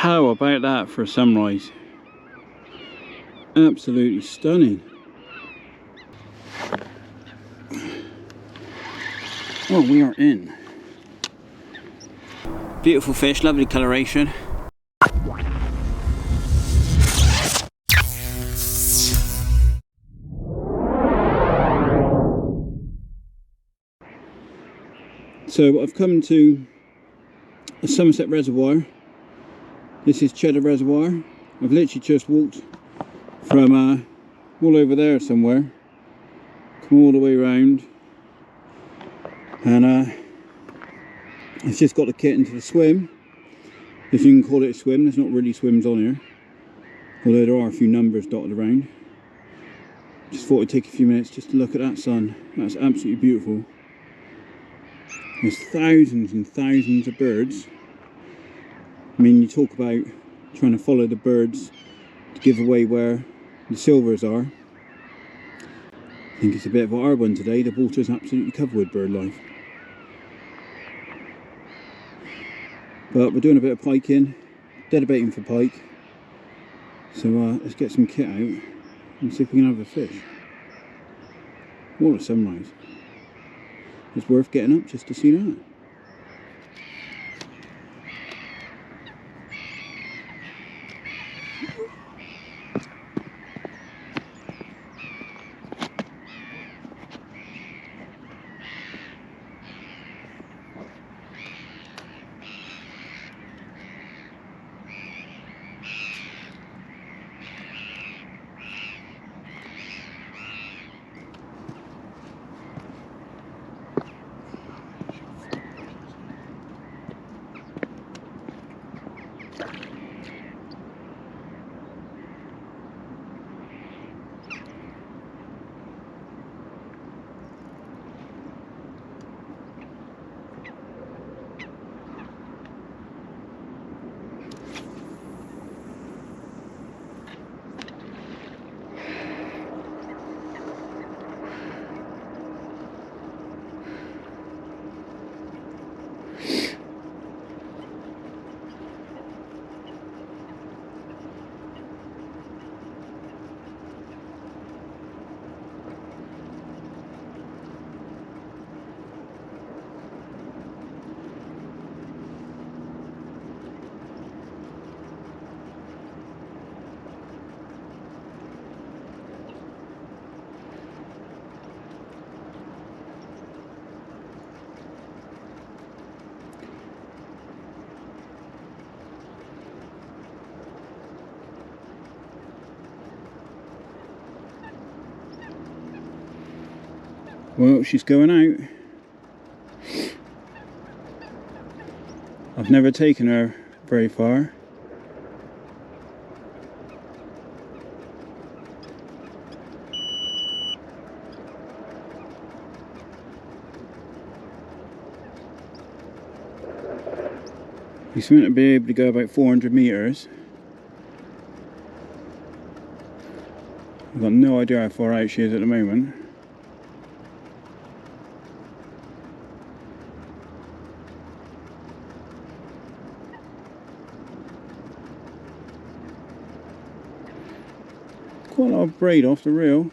How about that for a sunrise? Absolutely stunning. Oh, we are in. Beautiful fish, lovely coloration. So I've come to a Somerset reservoir. This is Cheddar Reservoir. I've literally just walked from all over there somewhere, come all the way around, and it's just got the kit into the swim, if you can call it a swim. There's not really swims on here, although there are a few numbers dotted around. Just thought I'd take a few minutes just to look at that sun. That's absolutely beautiful. There's thousands and thousands of birds. I mean, you talk about trying to follow the birds to give away where the silvers are. I think it's a bit of a hard one today. The water's absolutely covered with bird life. But we're doing a bit of piking, deadbaiting for pike. So let's get some kit out and see if we can have a fish. What a sunrise. It's worth getting up just to see that. Well, she's going out. I've never taken her very far. He's meant to be able to go about 400 meters. I've got no idea how far out she is at the moment. Quite a lot of braid off the reel.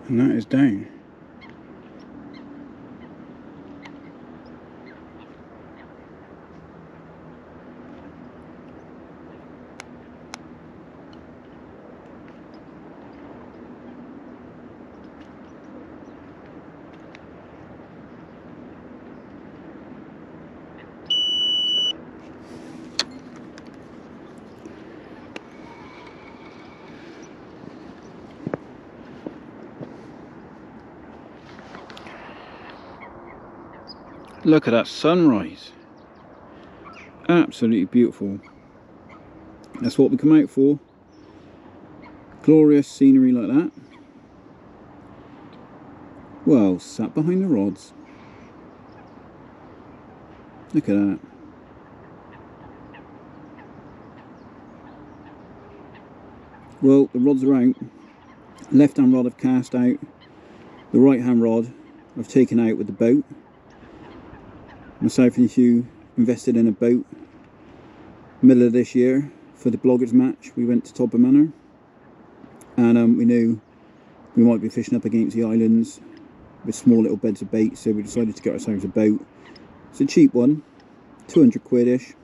And that is down. Look at that sunrise. Absolutely beautiful. That's what we come out for. Glorious scenery like that. Well, sat behind the rods. Look at that. Well, the rods are out. Left hand rod I've cast out. The right hand rod I've taken out with the boat. Myself and Hugh invested in a boat middle of this year for the bloggers match. We went to Todber Manor, and we knew we might be fishing up against the islands with small little beds of bait, so we decided to get ourselves a boat. It's a cheap one, 200 quid-ish,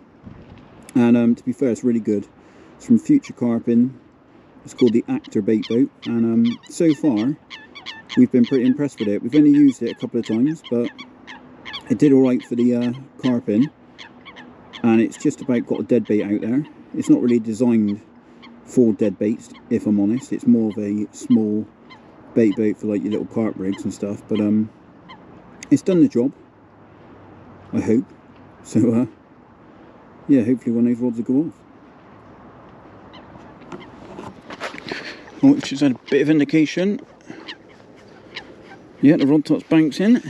and to be fair, it's really good. It's from Future Carping. It's called the Acre bait boat, and so far we've been pretty impressed with it. We've only used it a couple of times, but it did alright for the carping, and it's just about got a dead bait out there. It's not really designed for dead baits, if I'm honest. It's more of a small bait boat for like your little carp rigs and stuff, but it's done the job, I hope. So yeah, hopefully one of those rods will go off. Oh, which has had a bit of indication. Yeah, the rod top's bouncing.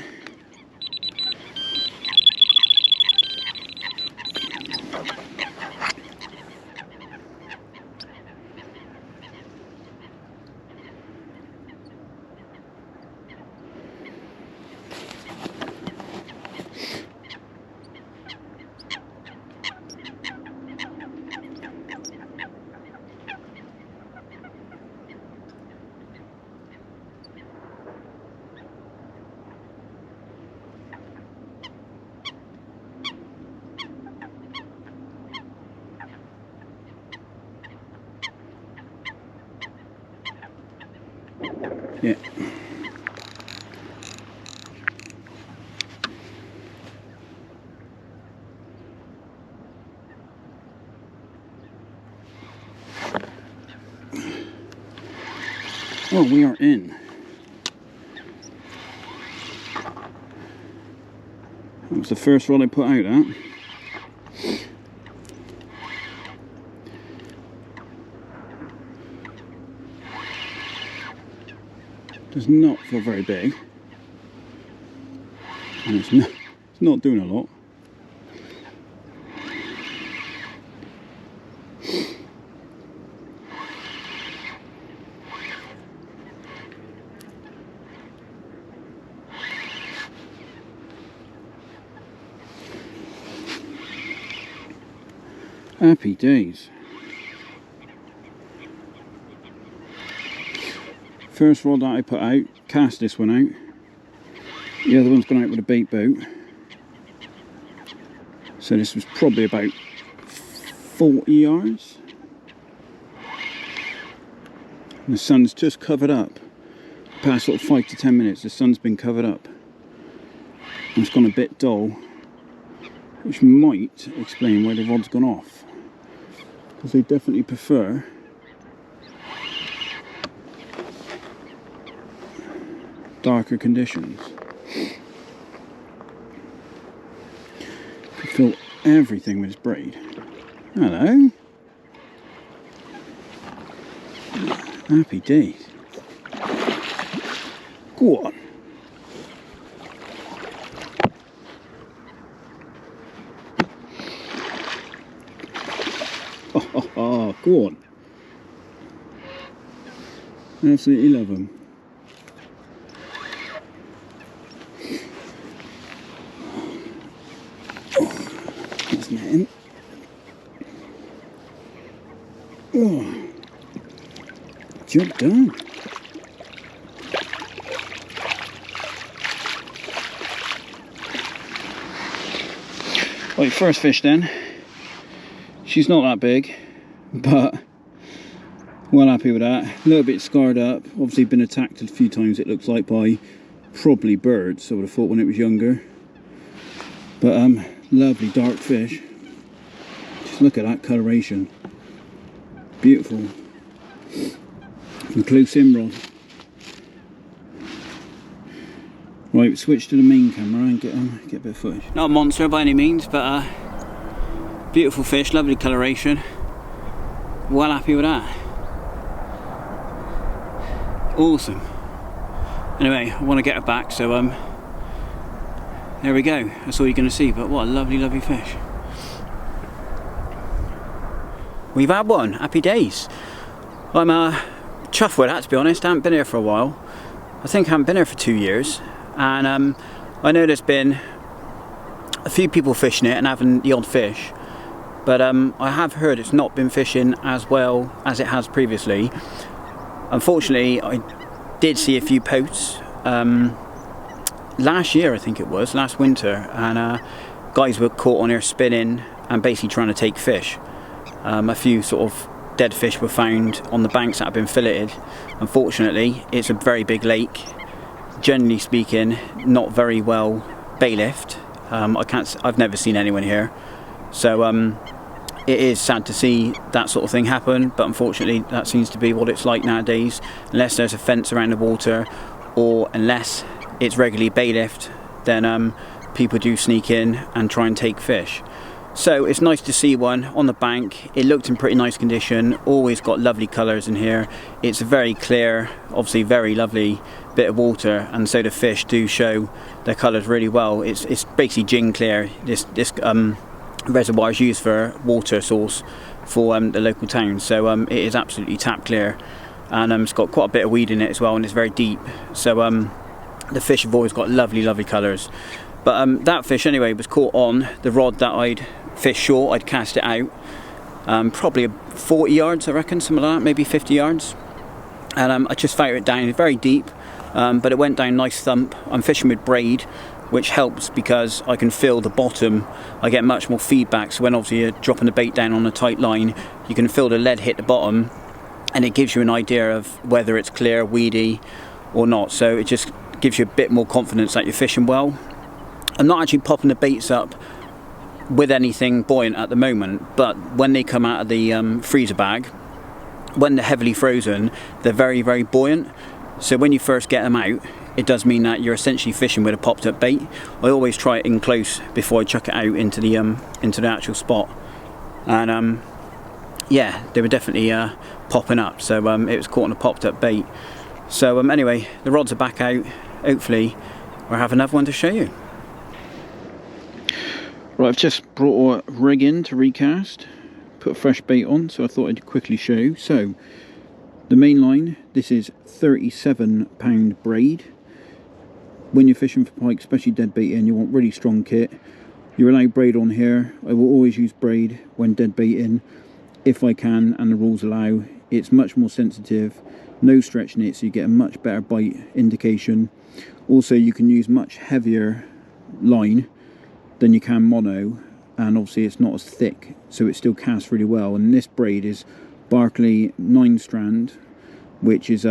Yeah. Oh, we are in. That was the first rod I put out at. Does not feel very big, and it's not doing a lot. Happy days. First rod that I put out, cast this one out. The other one's gone out with a bait boat. So this was probably about 40 yards. And the sun's just covered up. Past sort of 5 to 10 minutes, the sun's been covered up. And it's gone a bit dull, which might explain why the rod's gone off. Because they definitely prefer darker conditions. You fill everything with his braid. Hello. Happy days. Go on. Oh, go on. Absolutely love them. That's netting. Oh, job done. Right, first fish then. She's not that big, but well happy with that. A little bit scarred up. Obviously been attacked a few times, it looks like, by probably birds. I would have thought when it was younger. But lovely dark fish. Just look at that coloration. Beautiful. From close in rod. Right, switch to the main camera and get a bit of footage. Not a monster by any means, but beautiful fish, lovely coloration. Well happy with that. Awesome. Anyway, I want to get her back, so there we go. That's all you're going to see, but what a lovely, lovely fish. We've had one. Happy days. I'm chuffed with that, to be honest. I haven't been here for a while. I think I haven't been here for 2 years. And I know there's been a few people fishing it and having the odd fish, but I have heard it's not been fishing as well as it has previously. Unfortunately, I did see a few posts last year, I think it was, last winter, and guys were caught on here spinning and basically trying to take fish. A few sort of dead fish were found on the banks that have been filleted. Unfortunately, it's a very big lake. Generally speaking, not very well bailiffed. I've never seen anyone here, so it is sad to see that sort of thing happen, but unfortunately that seems to be what it's like nowadays. Unless there's a fence around the water, or unless it's regularly bailiffed, then people do sneak in and try and take fish. So it's nice to see one on the bank. It looked in pretty nice condition, always got lovely colours in here. It's a very clear, obviously very lovely bit of water, and so the fish do show their colours really well. It's basically gin clear. This reservoir is used for water source for the local town, so it is absolutely tap clear, and it's got quite a bit of weed in it as well, and it's very deep, so the fish have always got lovely, lovely colours. But that fish anyway was caught on the rod that I'd fished short. I'd cast it out probably 40 yards, I reckon, something like that, maybe 50 yards, and I just fired it down very deep, but it went down nice thump. I'm fishing with braid, which helps because I can feel the bottom. I get much more feedback, so when obviously you're dropping the bait down on a tight line, you can feel the lead hit the bottom, and it gives you an idea of whether it's clear, weedy or not, so it just gives you a bit more confidence that you're fishing well. I'm not actually popping the baits up with anything buoyant at the moment, but when they come out of the freezer bag, when they're heavily frozen, they're very, very buoyant. So when you first get them out, it does mean that you're essentially fishing with a popped up bait. I always try it in close before I chuck it out into the actual spot, and yeah, they were definitely popping up, so it was caught on a popped up bait. So anyway, the rods are back out. Hopefully we'll have another one to show you. Right, I've just brought a rig in to recast, put a fresh bait on, so I thought I'd quickly show you. So the main line, this is 37-pound braid. When you're fishing for pike, especially dead bait in, you want really strong kit. You're allowed braid on here. I will always use braid when dead bait in, if I can and the rules allow. It's much more sensitive, no stretch in it, so you get a much better bite indication. Also, you can use much heavier line than you can mono, and obviously it's not as thick, so it still casts really well. And this braid is Barkley 9-strand, which is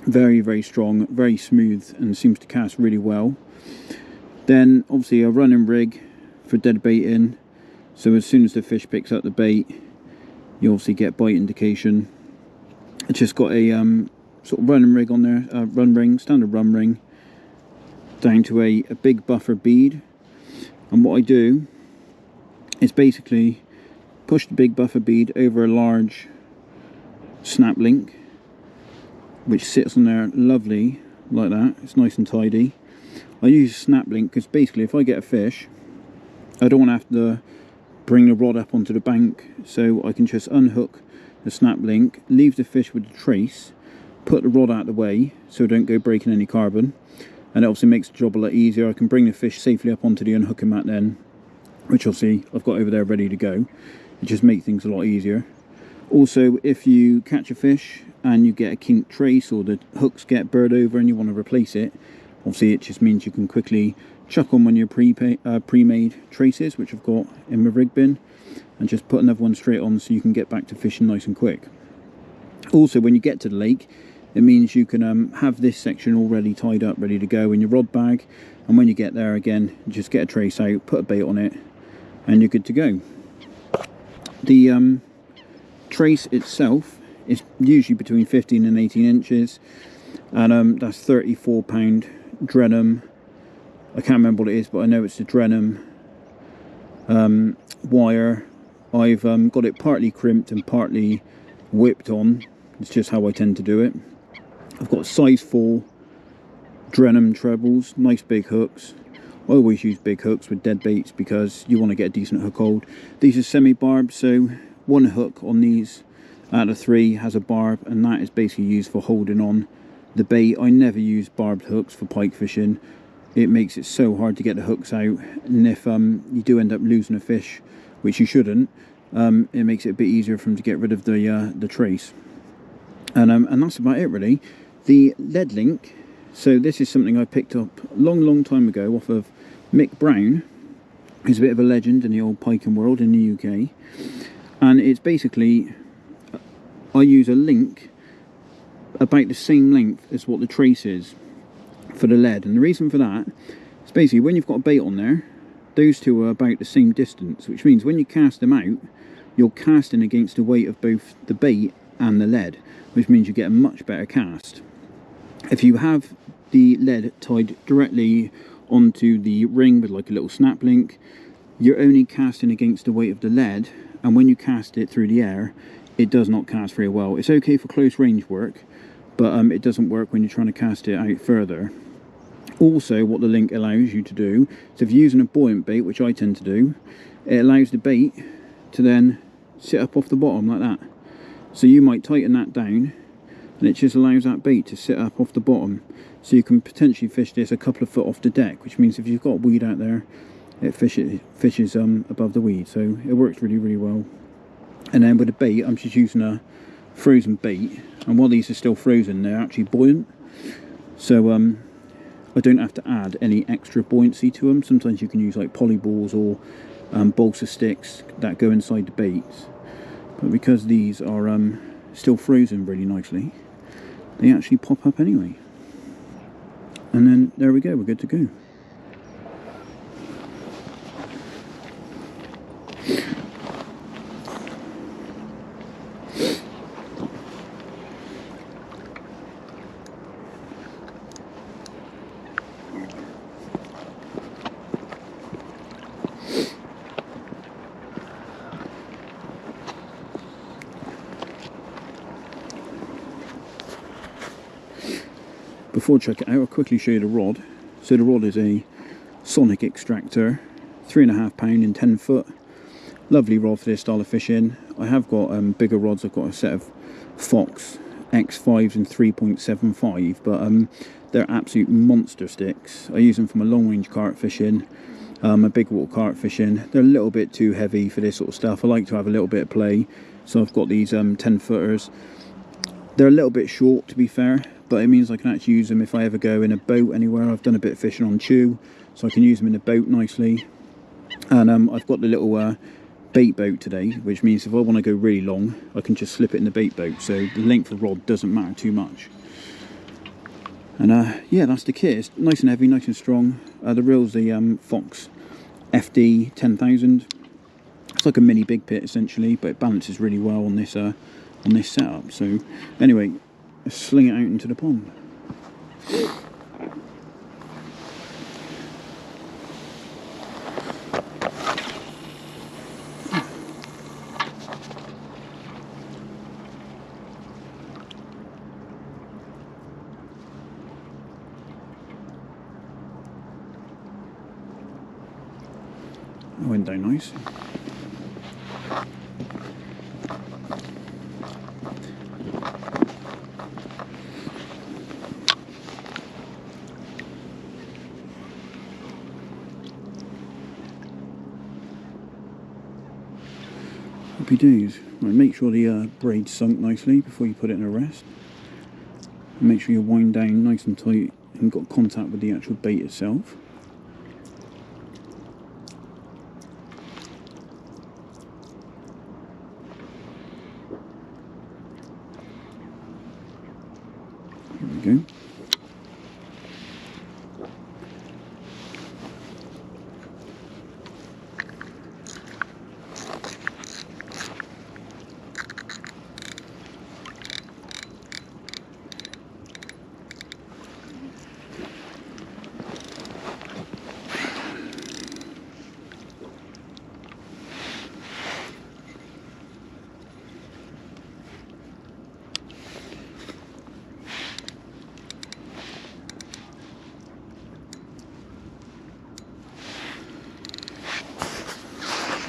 very, very strong, very smooth, and seems to cast really well. Then obviously a running rig for dead bait in, so as soon as the fish picks up the bait, you obviously get bite indication. It's just got a sort of running rig on there, run ring, standard run ring, down to a big buffer bead. And what I do is basically push the big buffer bead over a large snap link, which sits on there lovely like that. It's nice and tidy. I use a snap link because basically if I get a fish, I don't want to have to bring the rod up onto the bank, so I can just unhook the snap link, leave the fish with the trace, put the rod out of the way so I don't go breaking any carbon, and it obviously makes the job a lot easier. I can bring the fish safely up onto the unhooking mat then, which obviously I've got over there ready to go. It just makes things a lot easier. Also, if you catch a fish and you get a kinked trace or the hooks get burred over and you want to replace it, obviously it just means you can quickly chuck on one of your pre-made traces, which I've got in my rig bin, and just put another one straight on so you can get back to fishing nice and quick. Also, when you get to the lake, it means you can have this section already tied up, ready to go in your rod bag, and when you get there again, just get a trace out, put a bait on it, and you're good to go. The trace itself is usually between 15 and 18 inches, and that's 34-pound Drenum. I can't remember what it is, but I know it's the Drenum wire. I've got it partly crimped and partly whipped on. It's just how I tend to do it. I've got size 4 Drenum trebles, nice big hooks. I always use big hooks with dead baits because you want to get a decent hook hold. These are semi-barbed, so one hook on these out of 3 has a barb, and that is basically used for holding on the bait. I never use barbed hooks for pike fishing. It makes it so hard to get the hooks out, and if you do end up losing a fish, which you shouldn't, it makes it a bit easier for them to get rid of the trace. And that's about it really. The lead link, so this is something I picked up a long time ago off of Mick Brown, who's a bit of a legend in the old piking world in the UK. And it's basically, I use a link about the same length as what the trace is for the lead. And the reason for that is basically when you've got a bait on there, those two are about the same distance, which means when you cast them out, you're casting against the weight of both the bait and the lead, which means you get a much better cast. If you have the lead tied directly onto the ring with like a little snap link, you're only casting against the weight of the lead, and when you cast it through the air, it does not cast very well. It's okay for close range work, but it doesn't work when you're trying to cast it out further. Also, what the link allows you to do, so if you're using a buoyant bait, which I tend to do, it allows the bait to then sit up off the bottom like that. So you might tighten that down, and it just allows that bait to sit up off the bottom. So you can potentially fish this a couple of foot off the deck, which means if you've got a weed out there, it fishes above the weed. So it works really well. And then with the bait, I'm just using a frozen bait, and while these are still frozen, they're actually buoyant. So I don't have to add any extra buoyancy to them. Sometimes you can use like polyballs or balsa sticks that go inside the baits, but because these are still frozen really nicely, they actually pop up anyway. And then there we go, we're good to go. Before I check it out, I'll quickly show you the rod. So the rod is a Sonic extractor, 3.5 pound and 10 foot. Lovely rod for this style of fishing. I have got bigger rods. I've got a set of Fox X5s and 3.75, but they're absolute monster sticks. I use them for my long range carp fishing, my big water carp fishing. They're a little bit too heavy for this sort of stuff. I like to have a little bit of play, so I've got these 10 footers. They're a little bit short, to be fair, but it means I can actually use them if I ever go in a boat anywhere. I've done a bit of fishing on Chew, so I can use them in a boat nicely. And I've got the little bait boat today, which means if I want to go really long, I can just slip it in the bait boat, so the length of rod doesn't matter too much. And yeah, that's the kit. It's nice and heavy, nice and strong. The reel's the Fox FD 10,000. It's like a mini big pit essentially, but it balances really well on this setup. So anyway, let's sling it out into the pond. That went down nice. Happy days. Right, make sure the braid's sunk nicely before you put it in a rest. And make sure you wind down nice and tight and got contact with the actual bait itself. There we go.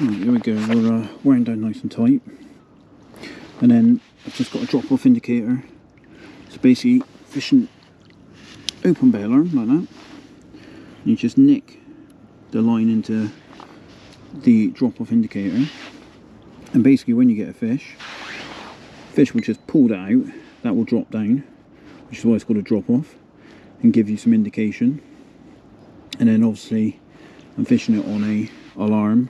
Right, there we go, we're wearing down nice and tight. And then I've just got a drop off indicator. So basically fishing open bail arm like that. And you just nick the line into the drop off indicator. And basically when you get a fish will just pull that out, that will drop down, which is why it's called a drop off, and give you some indication. And then obviously I'm fishing it on a alarm,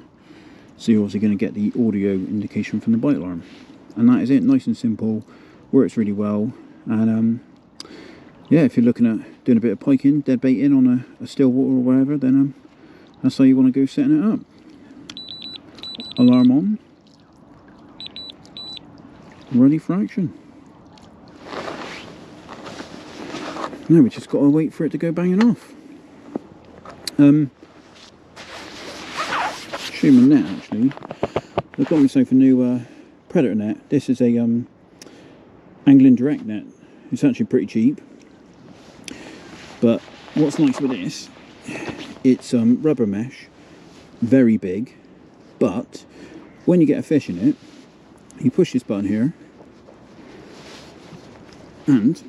so you're obviously going to get the audio indication from the bite alarm. And that is it, nice and simple, works really well. And yeah, if you're looking at doing a bit of piking, dead baiting on a still water or whatever, then that's how you want to go setting it up. Alarm on, ready for action. Now we just got to wait for it to go banging off. Show my net actually. I've got myself a new predator net. This is a angling direct net. It's actually pretty cheap. But what's nice with this, it's rubber mesh, very big. But when you get a fish in it, you push this button here, and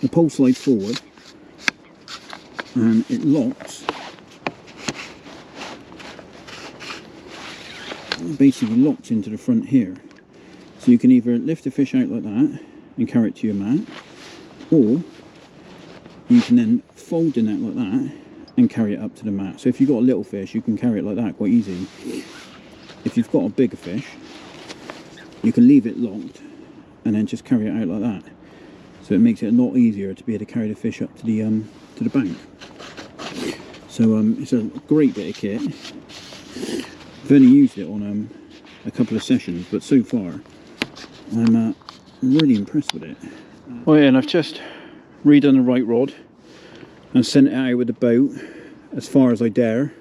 the pole slides forward, and it locks. Basically locks into the front here, so you can either lift the fish out like that and carry it to your mat, or you can then fold the net like that and carry it up to the mat. So if you've got a little fish, you can carry it like that quite easy. If you've got a bigger fish, you can leave it locked and then just carry it out like that. So it makes it a lot easier to be able to carry the fish up to the bank. So it's a great bit of kit. I've only used it on a couple of sessions, but so far I'm really impressed with it. Oh yeah, and I've just redone the right rod and sent it out with the boat as far as I dare.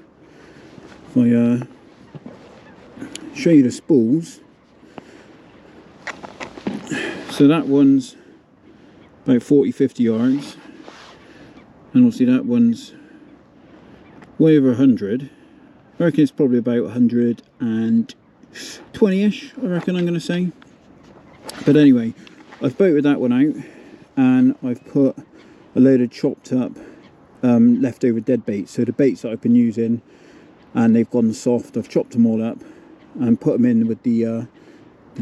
If I show you the spools, so that one's about 40-50 yards, and obviously that one's way over 100. I reckon it's probably about 120-ish, I reckon I'm going to say. But anyway, I've boated that one out, and I've put a load of chopped up leftover dead baits. So the baits that I've been using, and they've gone soft, I've chopped them all up and put them in with the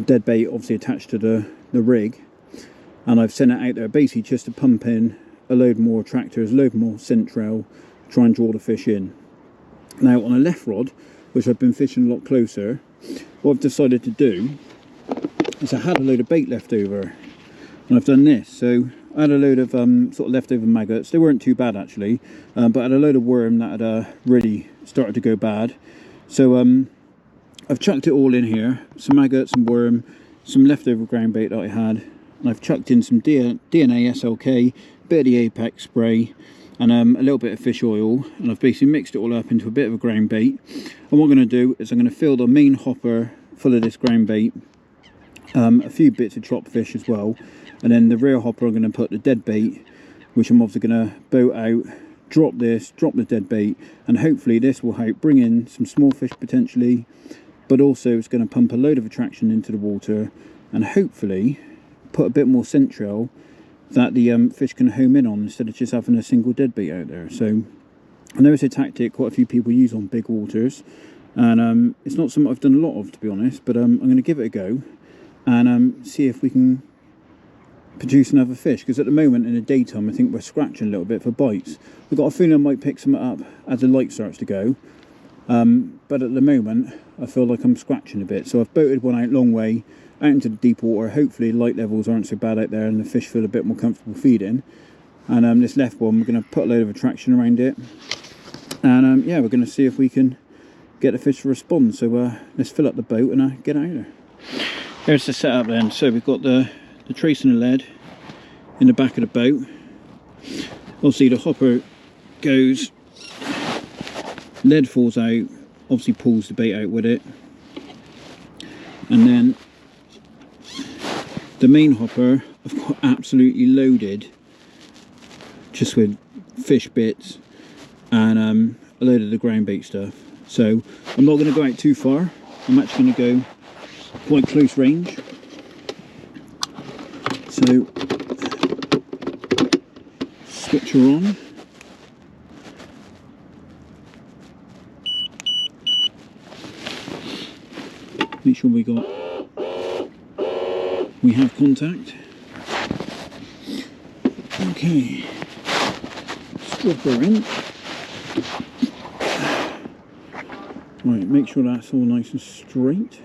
dead bait obviously attached to the rig, and I've sent it out there basically just to pump in a load more tractors, a load more central, try and draw the fish in. Now on a left rod, which I've been fishing a lot closer, what I've decided to do is I had a load of bait left over, and I've done this. So I had a load of sort of leftover maggots. They weren't too bad actually, but I had a load of worm that had really started to go bad. So I've chucked it all in here, some maggots, some worm, some leftover ground bait that I had, and I've chucked in some DNA SLK, bit of the Apex spray, and a little bit of fish oil, and I've basically mixed it all up into a bit of a ground bait. And what I'm going to do is I'm going to fill the main hopper full of this ground bait, a few bits of chopped fish as well, and then the rear hopper I'm going to put the dead bait, which I'm obviously going to boat out, drop this, drop the dead bait, and hopefully this will help bring in some small fish potentially, but also it's going to pump a load of attraction into the water, and hopefully put a bit more central that the fish can home in on, instead of just having a single dead bait out there. So I know it's a tactic quite a few people use on big waters, and it's not something I've done a lot of, to be honest, but I'm going to give it a go and see if we can produce another fish, because at the moment in the daytime I think we're scratching a little bit for bites. We've got a feeling I might pick some up as the light starts to go, but at the moment I feel like I'm scratching a bit. So I've boated one out long way out into the deep water. Hopefully light levels aren't so bad out there and the fish feel a bit more comfortable feeding. And this left one, we're going to put a load of attraction around it, and yeah, we're going to see if we can get the fish to respond. So let's fill up the boat and get out of there. Here's the setup then. So we've got the trace and the lead in the back of the boat. Obviously the hopper goes, lead falls out, obviously pulls the bait out with it, and then the main hopper I've got absolutely loaded just with fish bits and a load of the ground bait stuff. So I'm not going to go out too far. I'm actually going to go quite close range. So switch her on. Make sure we have contact. Okay, let's drop her in. Right, make sure that's all nice and straight.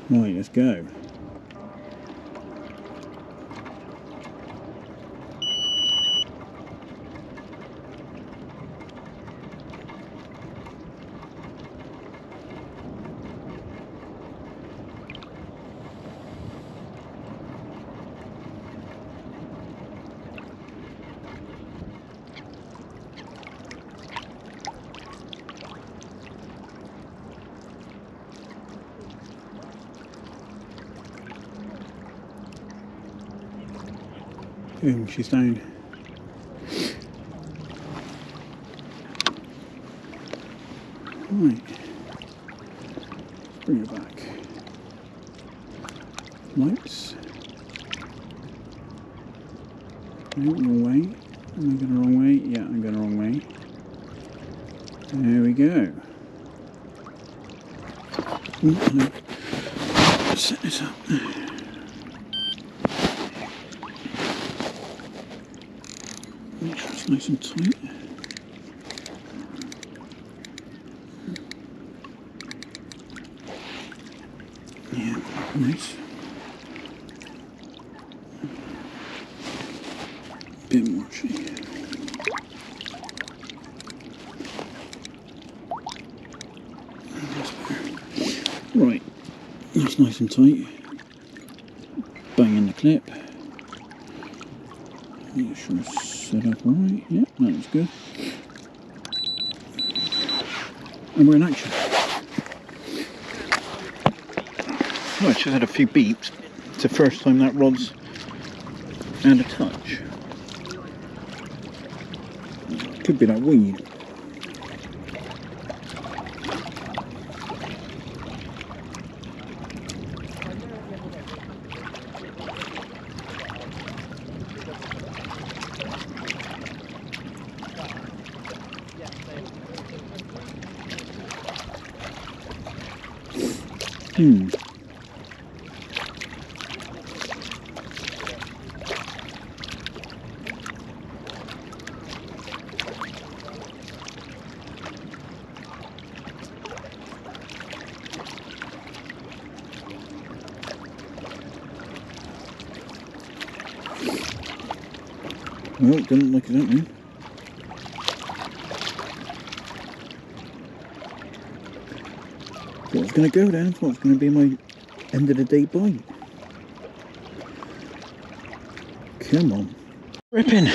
Right, let's go. Boom, she's down. Right, bring her back. Lights. No, wrong way. Am I going the wrong way? Yeah, I'm going the wrong way. There we go. Let's set this up. Make sure it's nice and tight. Yeah, nice. Bit more actually. Right, that's nice and tight. Bang in the clip. Make sure it's set up alright. Yeah, that's good. And we're in action. Well, I just had a few beeps. It's the first time that rod's had a touch. Could be that weed. Well, it doesn't look like that one. Thought it was going to go down. Thought it was going to be my end of the day bite. Come on. Ripping.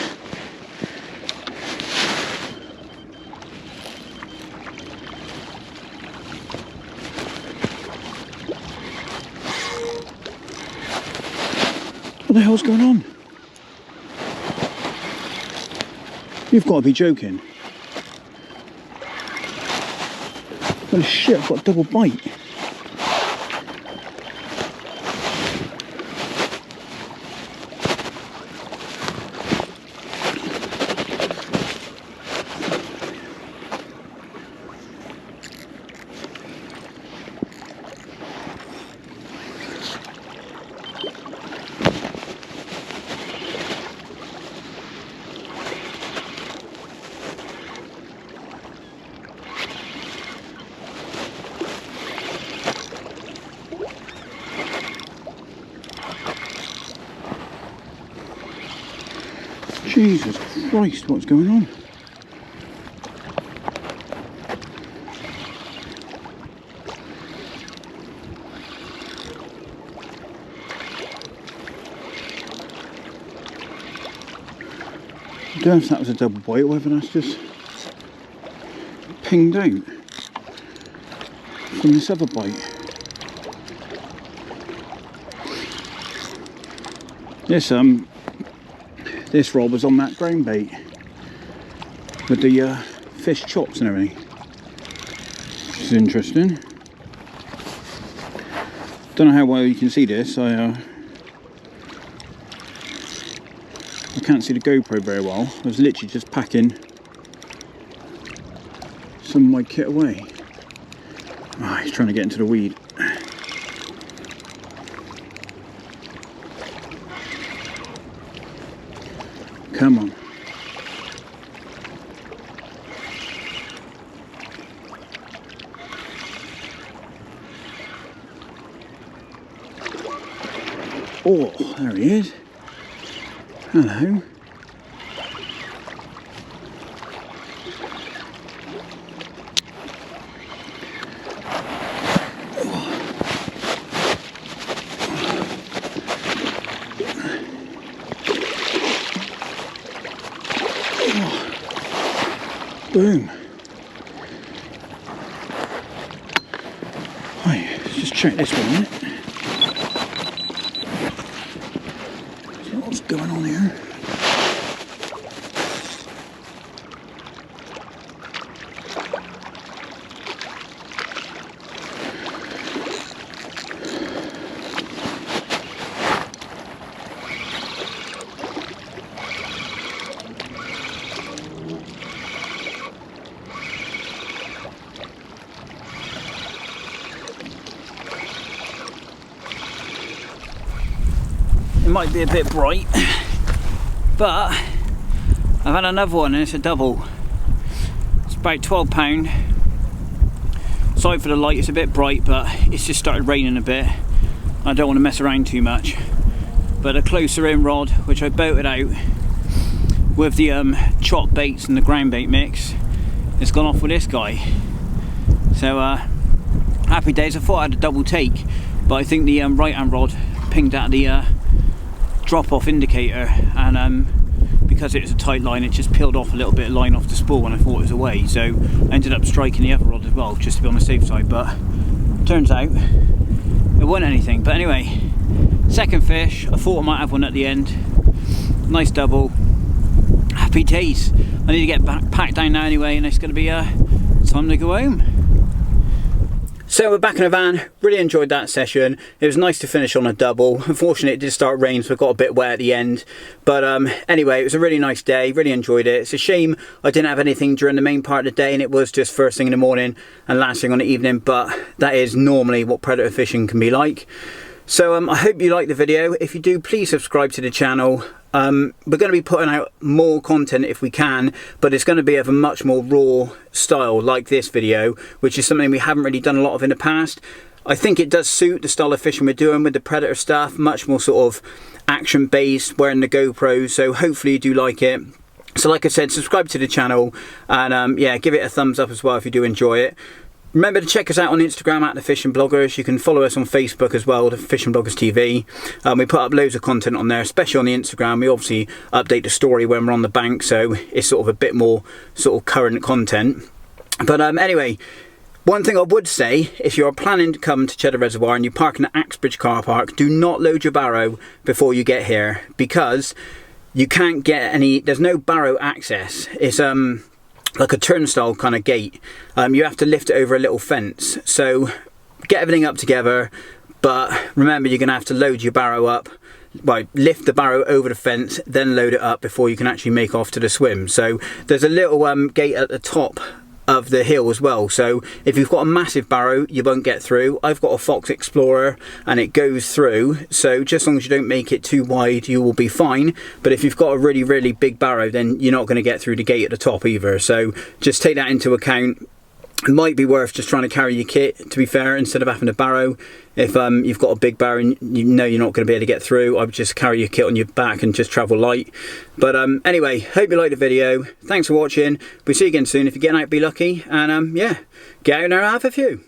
What the hell's going on? You've got to be joking. Holy shit, I've got a double bite. Jesus Christ, what's going on? I don't know if that was a double bite or whether that's just pinged out from this other bite. This This rod was on that ground bait with the fish chops and everything. Which is interesting. Don't know how well you can see this. I can't see the GoPro very well. I was literally just packing some of my kit away. Oh, he's trying to get into the weed. Come on. Oh, there he is. Hello. Boom. Right, let's just check this one a minute. See what's going on here. It might be a bit bright, but I've had another one and it's a double. It's about £12. Sorry for the light, it's a bit bright, but it's just started raining a bit. I don't want to mess around too much. But a closer in rod, which I boated out with the chop baits and the ground bait mix, it's gone off with this guy. So happy days. I thought I had a double take, but I think the right hand rod pinged out the drop off indicator, and because it was a tight line, it just peeled off a little bit of line off the spool when I thought it was away, so I ended up striking the other rod as well just to be on the safe side, but turns out it wasn't anything. But anyway, second fish. I thought I might have one at the end. Nice double. Happy days. I need to get back packed down now anyway, and it's going to be time to go home. So we're back in the van. Really enjoyed that session. It was nice to finish on a double. Unfortunately, it did start raining, so I got a bit wet at the end. But anyway, it was a really nice day. Really enjoyed it. It's a shame I didn't have anything during the main part of the day, and it was just first thing in the morning and last thing on the evening. But that is normally what predator fishing can be like. So I hope you liked the video. If you do, please subscribe to the channel. We're going to be putting out more content if we can, but it's going to be of a much more raw style like this video, which is something we haven't really done a lot of in the past. I think it does suit the style of fishing we're doing with the predator stuff, much more sort of action based, wearing the GoPro, so hopefully you do like it. So like I said, subscribe to the channel, and yeah, give it a thumbs up as well if you do enjoy it. Remember to check us out on Instagram at The Fishing Bloggers. You can follow us on Facebook as well, The Fishing Bloggers TV. We put up loads of content on there, especially on the Instagram. We obviously update the story when we're on the bank, so it's sort of a bit more sort of current content. But anyway, one thing I would say, if you're planning to come to Cheddar Reservoir and you park in the Axbridge car park, do not load your barrow before you get here, because you can't get any, there's no barrow access. It's like a turnstile kind of gate. You have to lift it over a little fence, so get everything up together, but remember you're going to have to load your barrow up, well, lift the barrow over the fence, then load it up before you can actually make off to the swim. So there's a little gate at the top of the hill as well, so if you've got a massive barrow you won't get through. I've got a Fox Explorer and it goes through, so just as long as you don't make it too wide you will be fine. But if you've got a really big barrow, then you're not going to get through the gate at the top either, so just take that into account. It might be worth just trying to carry your kit, to be fair, instead of having a barrow. If you've got a big barrow and you know you're not going to be able to get through, I would just carry your kit on your back and just travel light. But anyway, hope you liked the video. Thanks for watching. We'll see you again soon. If you're getting out, be lucky. And yeah, get out there and have a few.